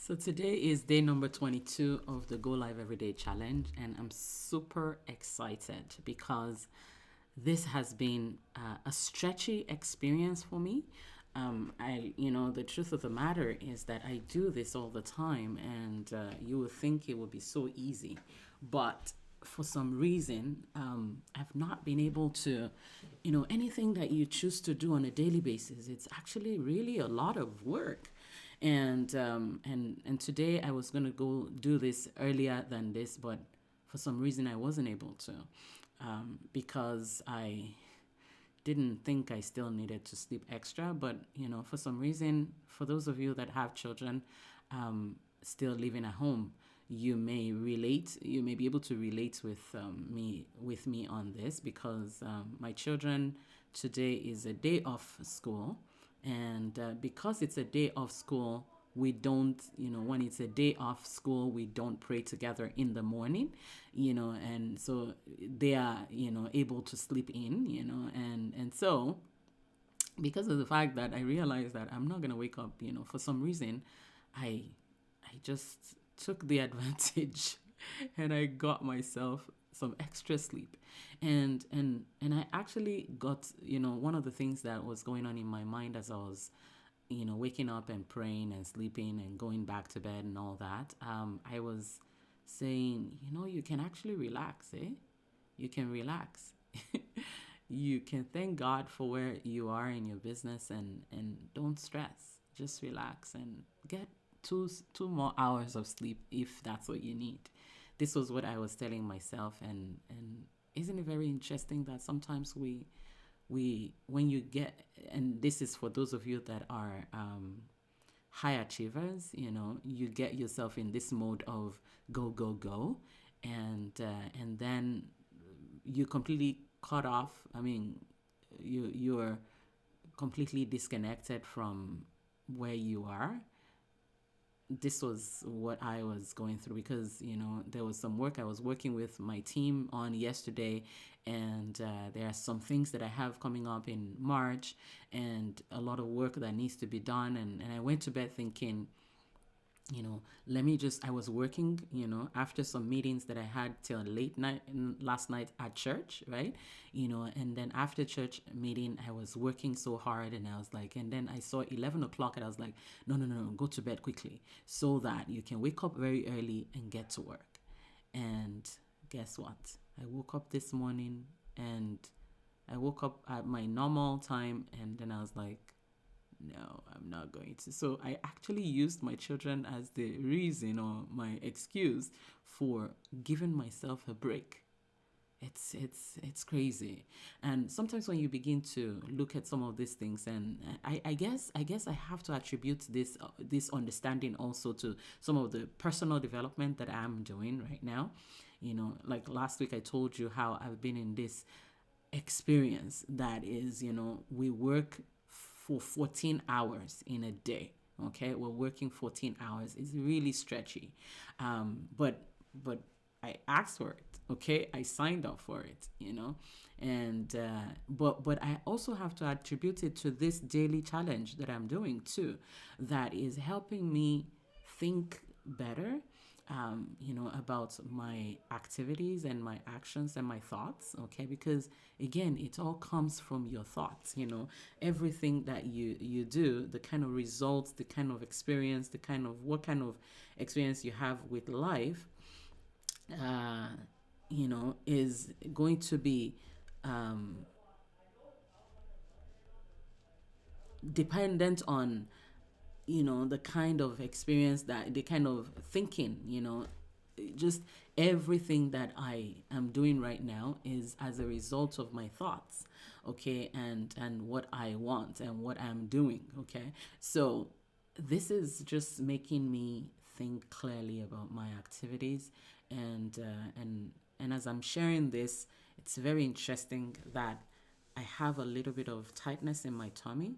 So today is day number 22 of the Go Live Everyday Challenge, and I'm super excited because this has been a stretchy experience for me. The truth of the matter is that I do this all the time, and you would think it would be so easy, but for some reason, I've not been able to, anything that you choose to do on a daily basis, it's actually really a lot of work. And today I was going to go do this earlier than this, but for some reason I wasn't able to, because I didn't think I still needed to sleep extra. But for some reason, for those of you that have children still living at home, you may relate. You may be able to relate with me on this, because my children, today is a day off school, and because it's a day off school, we don't, when it's a day off school, we don't pray together in the morning, and so they are, able to sleep in, and so because of the fact that I realized that I'm not going to wake up, for some reason, I I just took the advantage and I got myself some extra sleep. And I actually got, one of the things that was going on in my mind as I was, waking up and praying and sleeping and going back to bed and all that, I was saying, you can actually relax, eh? You can relax. You can thank God for where you are in your business, and don't stress. Just relax and get two more hours of sleep if that's what you need. This was what I was telling myself, and isn't it very interesting that sometimes we when you get, and this is for those of you that are high achievers, you get yourself in this mode of go go go, and then you completely cut off. I mean, you're completely disconnected from where you are. This was what I was going through, because there was some work I was working with my team on yesterday, and there are some things that I have coming up in March, and a lot of work that needs to be done, and I went to bed thinking, let me just, I was working, after some meetings that I had till late night last night at church, right? And then after church meeting, I was working so hard, and I was like, and then I saw 11 o'clock, and I was like, no, no, no, no, go to bed quickly so that you can wake up very early and get to work. And guess what? I woke up this morning, and I woke up at my normal time, and then I was like, no, I'm not going to. So I actually used my children as the reason, or my excuse for giving myself a break. It's crazy. And sometimes when you begin to look at some of these things, and I guess I have to attribute this understanding also to some of the personal development that I'm doing right now. Like last week I told you how I've been in this experience that is, we work for 14 hours in a day. Okay, we're working 14 hours. It's really stretchy, but I asked for it. Okay, I signed up for it. And but I also have to attribute it to this daily challenge that I'm doing too, that is helping me think better, about my activities and my actions and my thoughts, okay? Because again, it all comes from your thoughts, everything that you do, the kind of results, the kind of experience, what kind of experience you have with life, is going to be dependent on the kind of experience, that the kind of thinking, just everything that I am doing right now is as a result of my thoughts, okay, and what I want and what I'm doing, okay? So this is just making me think clearly about my activities, and as I'm sharing this, it's very interesting that I have a little bit of tightness in my tummy,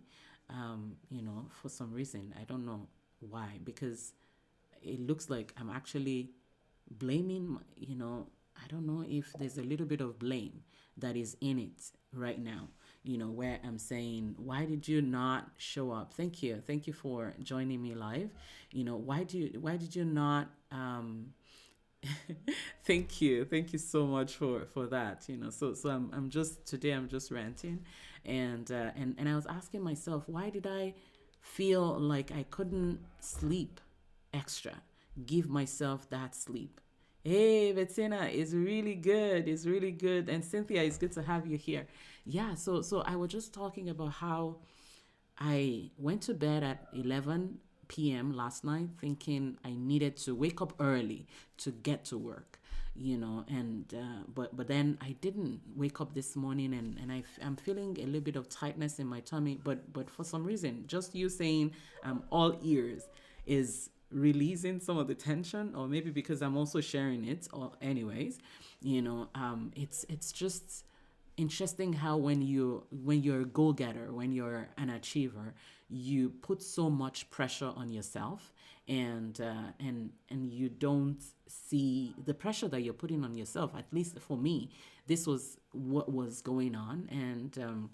for some reason. I don't know why, because it looks like I'm actually blaming, I don't know if there's a little bit of blame that is in it right now, where I'm saying, why did you not show up? Thank you for joining me live. Why did you not thank you so much for that. So I'm just today I'm just ranting, and I was asking myself, why did I feel like I couldn't sleep extra, give myself that sleep? Hey, Bettina, it's really good, and Cynthia, it's good to have you here. Yeah, so I was just talking about how I went to bed at 11 p.m. last night thinking I needed to wake up early to get to work, and but then I didn't wake up this morning, and I'm feeling a little bit of tightness in my tummy, but for some reason, just you saying I'm all ears is releasing some of the tension, or maybe because I'm also sharing it, or anyways, it's just interesting how when you're a go-getter, when you're an achiever, you put so much pressure on yourself, and you don't see the pressure that you're putting on yourself. At least for me, this was what was going on. And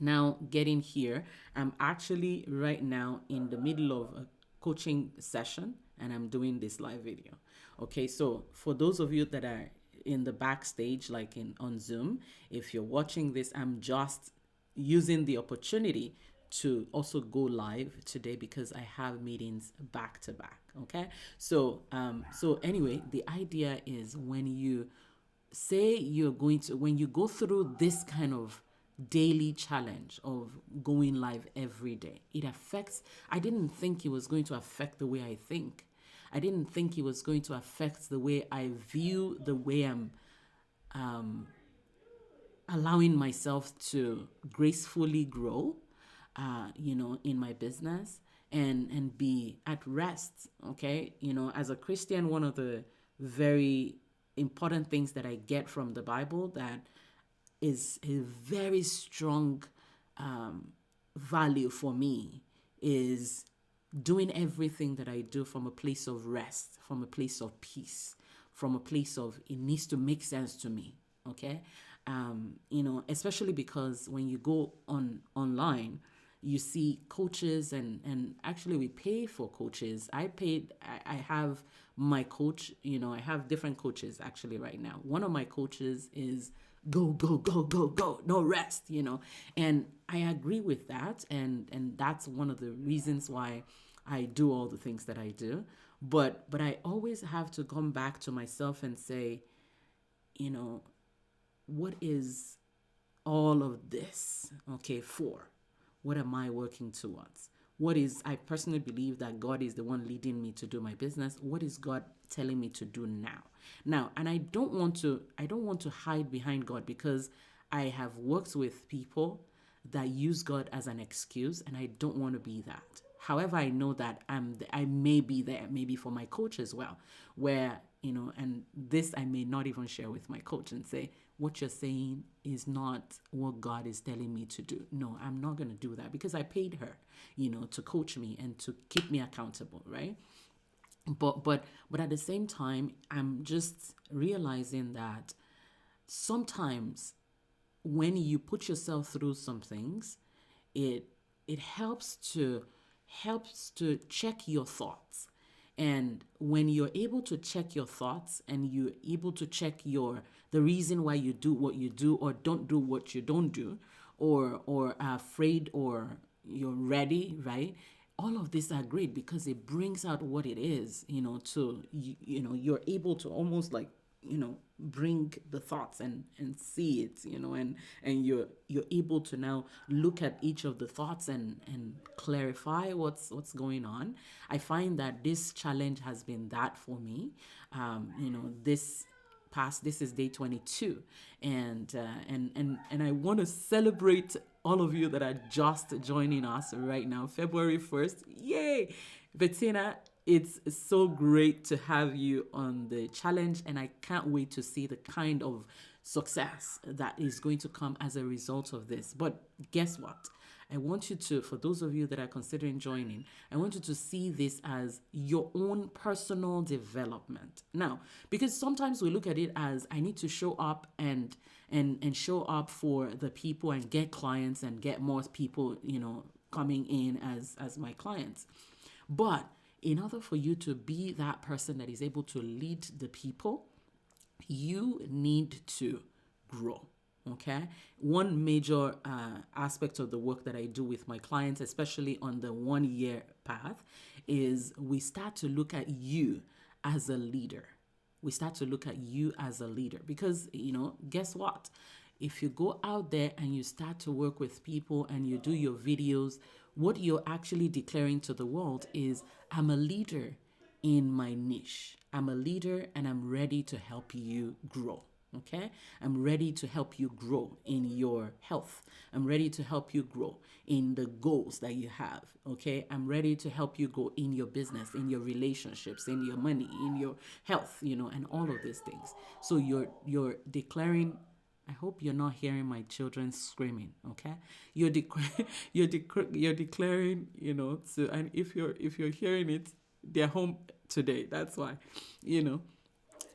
now getting here, I'm actually right now in the middle of a coaching session, and I'm doing this live video. Okay, so for those of you that are in the backstage, like in on Zoom, if you're watching this, I'm just using the opportunity to also go live today because I have meetings back to back. Okay, so anyway, the idea is when you say you're going to when you go through this kind of daily challenge of going live every day, it affects. I didn't think it was going to affect the way I think. I didn't think it was going to affect the way I view, the way I'm allowing myself to gracefully grow, in my business, and be at rest. Okay, as a Christian, one of the very important things that I get from the Bible that is a very strong value for me is doing everything that I do from a place of rest, from a place of peace, from a place of it needs to make sense to me. Okay. Especially because when you go online, you see coaches, and actually we pay for coaches. I have my coach, I have different coaches actually right now. One of my coaches is go, go, go, go, go, no rest, and I agree with that. And that's one of the reasons why I do all the things that I do. But I always have to come back to myself and say, you know, what is all of this okay for? What am I working towards? What is, I personally believe that God is the one leading me to do my business. What is God telling me to do now? And I don't want to hide behind God, because I have worked with people that use God as an excuse, and I don't want to be that. However, I know that I may be there, maybe for my coach as well, where, and this I may not even share with my coach and say, what you're saying is not what God is telling me to do. No, I'm not going to do that, because I paid her, to coach me and to keep me accountable, right? But at the same time, I'm just realizing that sometimes when you put yourself through some things, it it helps to check your thoughts. And when you're able to check your thoughts, and you're able to check the reason why you do what you do, or don't do what you don't do, or are afraid, or you're ready, right? All of these are great, because it brings out what it is, you're able to almost like, bring the thoughts and see it, and you're able to now look at each of the thoughts and clarify what's going on. I find that this challenge has been that for me. This is day 22, and I want to celebrate all of you that are just joining us right now, February 1st. Yay! Bettina, it's so great to have you on the challenge, and I can't wait to see the kind of success that is going to come as a result of this. But guess what? I want you to, for those of you that are considering joining, I want you to see this as your own personal development. Now, because sometimes we look at it as I need to show up and show up for the people and get clients and get more people, coming in as my clients. But in order for you to be that person that is able to lead the people, you need to grow. Okay. One major aspect of the work that I do with my clients, especially on the 1 year path, is we start to look at you as a leader. We start to look at you as a leader because, guess what? If you go out there and you start to work with people and you do your videos, what you're actually declaring to the world is, I'm a leader in my niche. I'm a leader and I'm ready to help you grow. Okay? I'm ready to help you grow in your health. I'm ready to help you grow in the goals that you have. Okay? I'm ready to help you grow in your business, in your relationships, in your money, in your health, and all of these things. So you're declaring. I hope you're not hearing my children screaming. Okay, you're declaring. So, and if you're hearing it, they're home today. That's why, you know.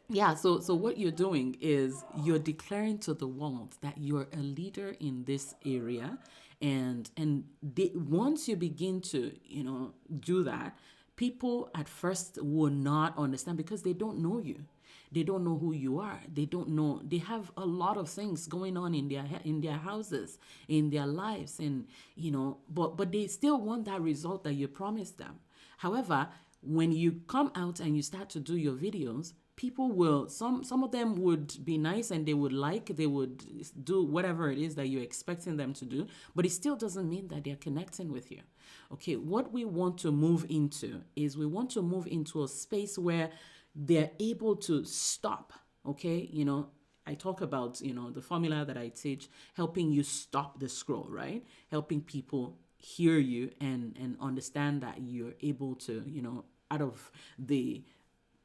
Yeah, so what you're doing is you're declaring to the world that you're a leader in this area, and once you begin to do that, people at first will not understand because they don't know you. They don't know who you are. They don't know. They have a lot of things going on in their houses, in their lives, and but they still want that result that you promised them. However, when you come out and you start to do your videos, people will, some of them would be nice and they would do whatever it is that you're expecting them to do, but it still doesn't mean that they're connecting with you. Okay, what we want to move into is we want to move into a space where they're able to stop. Okay, I talk about the formula that I teach, helping you stop the scroll, right? Helping people hear you and understand that you're able to, out of the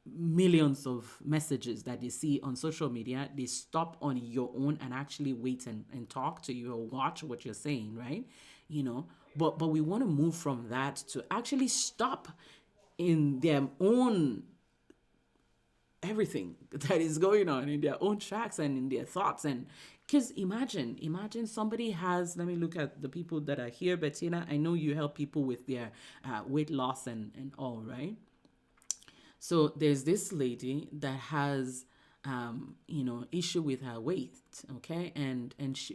millions of messages that they see on social media, they stop on your own and actually wait and talk to you or watch what you're saying, right? But we want to move from that to actually stop in their own everything that is going on in their own tracks and in their thoughts. And because imagine somebody has, let me look at the people that are here. Bettina, I know you help people with their weight loss and all, right? So there's this lady that has issue with her weight, okay,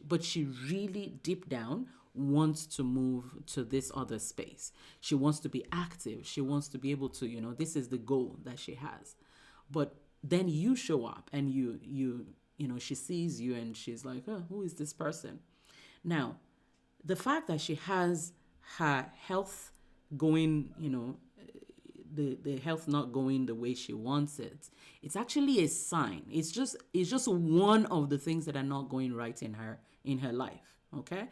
but she really deep down wants to move to this other space. She wants to be active. She wants to be able to, this is the goal that she has. But then you show up and she sees you and she's like, oh, who is this person? Now, the fact that she has her health going, the health not going the way she wants it, it's actually a sign. It's just one of the things that are not going right in her life. Okay,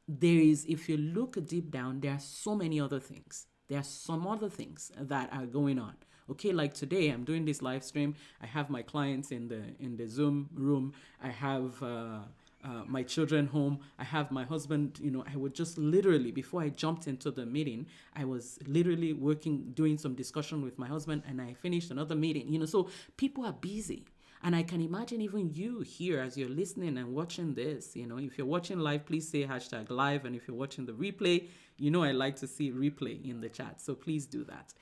there is, if you look deep down, there are so many other things. There are some other things that are going on. Okay, like today I'm doing this live stream. I have my clients in the Zoom room. I have my children home. I have my husband. I would just literally, before I jumped into the meeting, I was literally doing some discussion with my husband, and I finished another meeting. So people are busy. And I can imagine even you here as you're listening and watching this, if you're watching live, please say #live. And if you're watching the replay, I like to see replay in the chat. So please do that.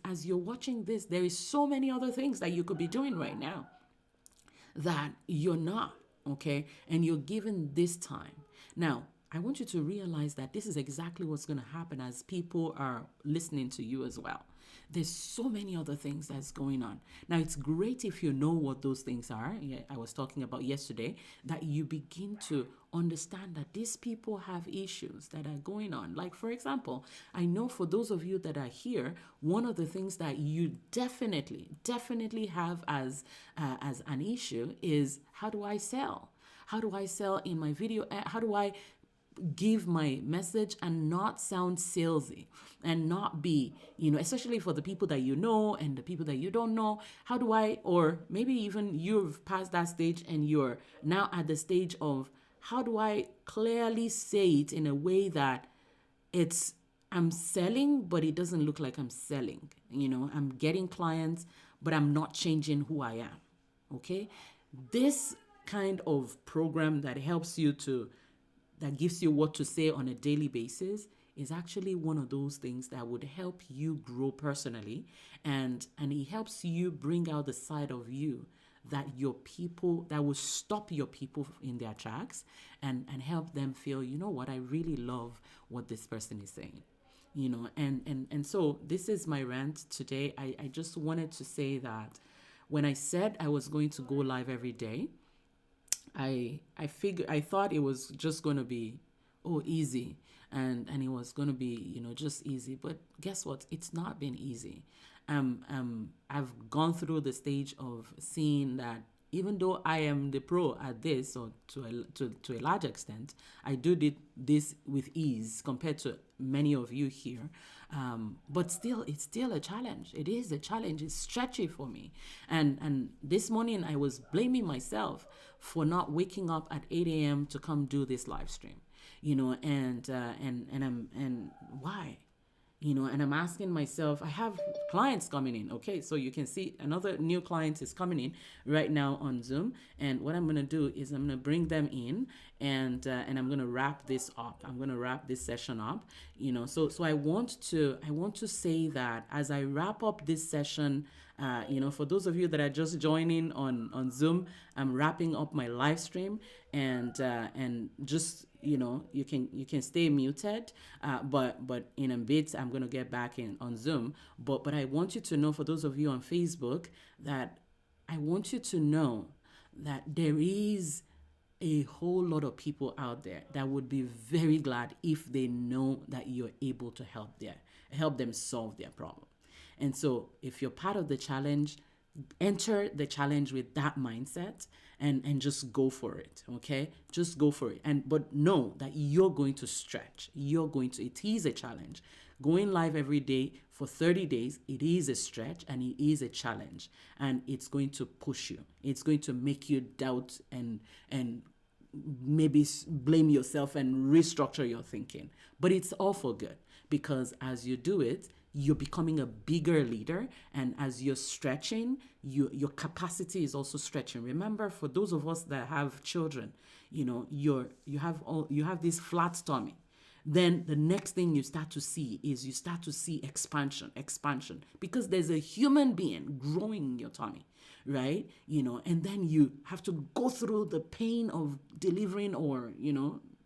As you're watching this, there is so many other things that you could be doing right now that you're not, okay? And you're given this time. Now, I want you to realize that this is exactly what's going to happen as people are listening to you as well. There's so many other things that's going on. Now, it's great if you know what those things are. Yeah, I was talking about yesterday, that you begin to understand that these people have issues that are going on. Like, for example, I know for those of you that are here, one of the things that you definitely have as an issue is, how do I sell? How do I sell in my video? How do I give my message and not sound salesy and not be, especially for the people that you know and the people that you don't know? How do I, or maybe even you've passed that stage and you're now at the stage of, how do I clearly say it in a way that it's I'm selling, but it doesn't look like I'm selling. I'm getting clients, but I'm not changing who I am. Okay? This kind of program that gives you what to say on a daily basis is actually one of those things that would help you grow personally, and it helps you bring out the side of you that your people that will stop your people in their tracks, and help them feel, you know what, I really love what this person is saying. And so this is my rant today. I just wanted to say that when I said I was going to go live every day, I thought it was just going to be easy, and it was going to be just easy, but guess what, it's not been easy. I've gone through the stage of seeing that even though I am the pro at this, or to a large extent, I did this with ease compared to many of you here. But still, it's still a challenge. It is a challenge. It's stretchy for me. And this morning I was blaming myself for not waking up at 8 a.m. to come do this live stream. And why? And I'm asking myself, I have clients coming in. Okay, so you can see another new client is coming in right now on Zoom, and what I'm gonna do is I'm gonna bring them in, and I'm gonna wrap this up. I'm gonna wrap this session up. So I want to say that as I wrap up this session, for those of you that are just joining on Zoom, I'm wrapping up my live stream, and just you can stay muted, but in a bit I'm going to get back in on Zoom. But I want you to know, for those of you on Facebook, that I want you to know that there is a whole lot of people out there that would be very glad if they know that you're able to help them solve their problem. And so if you're part of the challenge, enter the challenge with that mindset, and just go for it. Okay, just go for it. But know that you're going to stretch. It is a challenge. Going live every day for 30 days, it is a stretch, and it is a challenge, and it's going to push you. It's going to make you doubt and maybe blame yourself and restructure your thinking. But it's all for good, because as you do it, you're becoming a bigger leader, and as you're stretching, your capacity is also stretching. Remember, for those of us that have children, you have this flat tummy. Then the next thing you start to see expansion, because there's a human being growing in your tummy, right? And then you have to go through the pain of delivering, or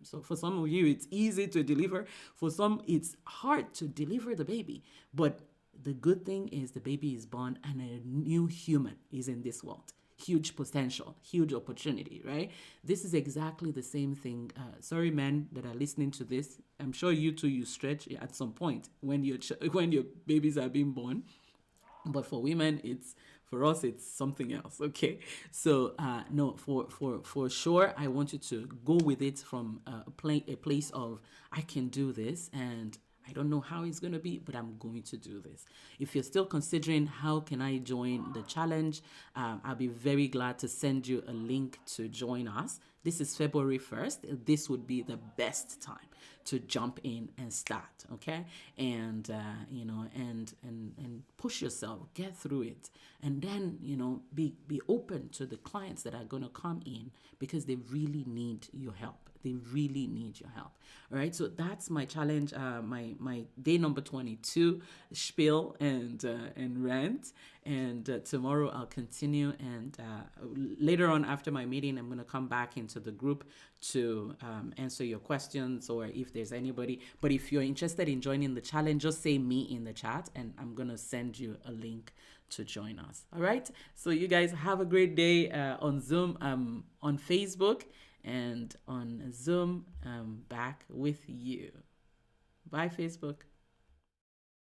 so for some of you, it's easy to deliver. For some, it's hard to deliver the baby. But the good thing is the baby is born, and a new human is in this world. Huge potential, huge opportunity, right? This is exactly the same thing. Sorry, men that are listening to this. I'm sure you too, you stretch at some point when your babies are being born. But for women, for us, it's something else. Okay, so no, for sure, I want you to go with it from a place of, I can do this, and I don't know how it's going to be, but I'm going to do this. If you're still considering how can I join the challenge, I'll be very glad to send you a link to join us. This is February 1st. This would be the best time to jump in and start, okay? And and push yourself, get through it, and then be open to the clients that are going to come in, because they really need your help. They really need your help. All right. So that's my challenge, my day number 22 spiel and rant. And tomorrow I'll continue. And later on, after my meeting, I'm going to come back into the group to answer your questions, or if there's anybody. But if you're interested in joining the challenge, just say me in the chat, and I'm going to send you a link to join us. All right. So you guys have a great day on Zoom, on Facebook, and on Zoom. Back with you. Bye, Facebook.